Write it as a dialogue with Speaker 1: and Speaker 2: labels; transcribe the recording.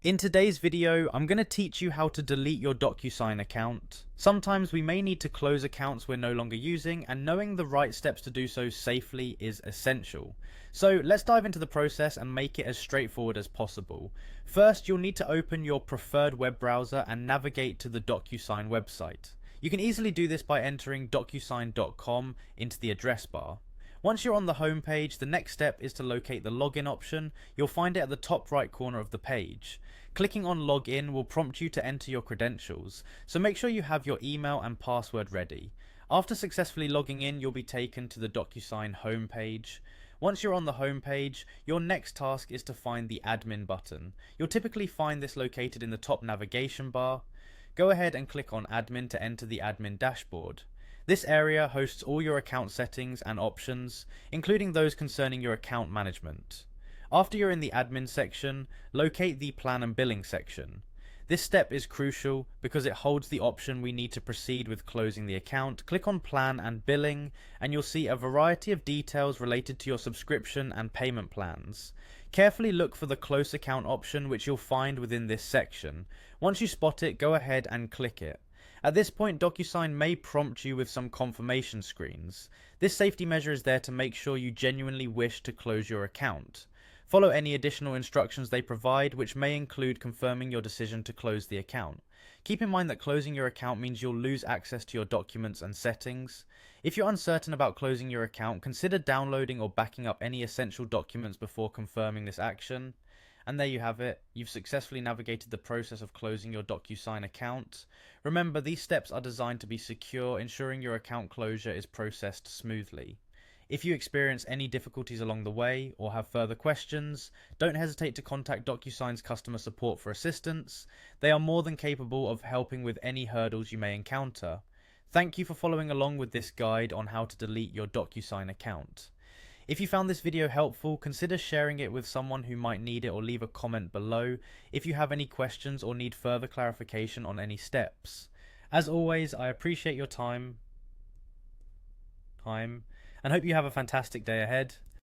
Speaker 1: In today's video, I'm going to teach you how to delete your Docusign account. Sometimes we may need to close accounts we're no longer using, and knowing the right steps to do so safely is essential. So let's dive into the process and make it as straightforward as possible. First, you'll need to open your preferred web browser and navigate to the Docusign website. You can easily do this by entering docusign.com into the address bar. Once you're on the home page, the next step is to locate the login option. You'll find it at the top right corner of the page. Clicking on login will prompt you to enter your credentials, so make sure you have your email and password ready. After successfully logging in, you'll be taken to the Docusign home page. Once you're on the home page, your next task is to find the admin button. You'll typically find this located in the top navigation bar. Go ahead and click on admin to enter the admin dashboard. This area hosts all your account settings and options, including those concerning your account management. After you're in the admin section, locate the plan and billing section. This step is crucial because it holds the option we need to proceed with closing the account. Click on plan and billing and you'll see a variety of details related to your subscription and payment plans. Carefully look for the close account option, which you'll find within this section. Once you spot it, go ahead and click it. At this point, Docusign may prompt you with some confirmation screens. This safety measure is there to make sure you genuinely wish to close your account. Follow any additional instructions they provide, which may include confirming your decision to close the account. Keep in mind that closing your account means you'll lose access to your documents and settings. If you're uncertain about closing your account, consider downloading or backing up any essential documents before confirming this action. And there you have it. You've successfully navigated the process of closing your Docusign account. Remember, these steps are designed to be secure, ensuring your account closure is processed smoothly. If you experience any difficulties along the way or have further questions, don't hesitate to contact Docusign's customer support for assistance. They are more than capable of helping with any hurdles you may encounter. Thank you for following along with this guide on how to delete your Docusign account. If you found this video helpful, consider sharing it with someone who might need it, or leave a comment below if you have any questions or need further clarification on any steps. As always, I appreciate your time and hope you have a fantastic day ahead.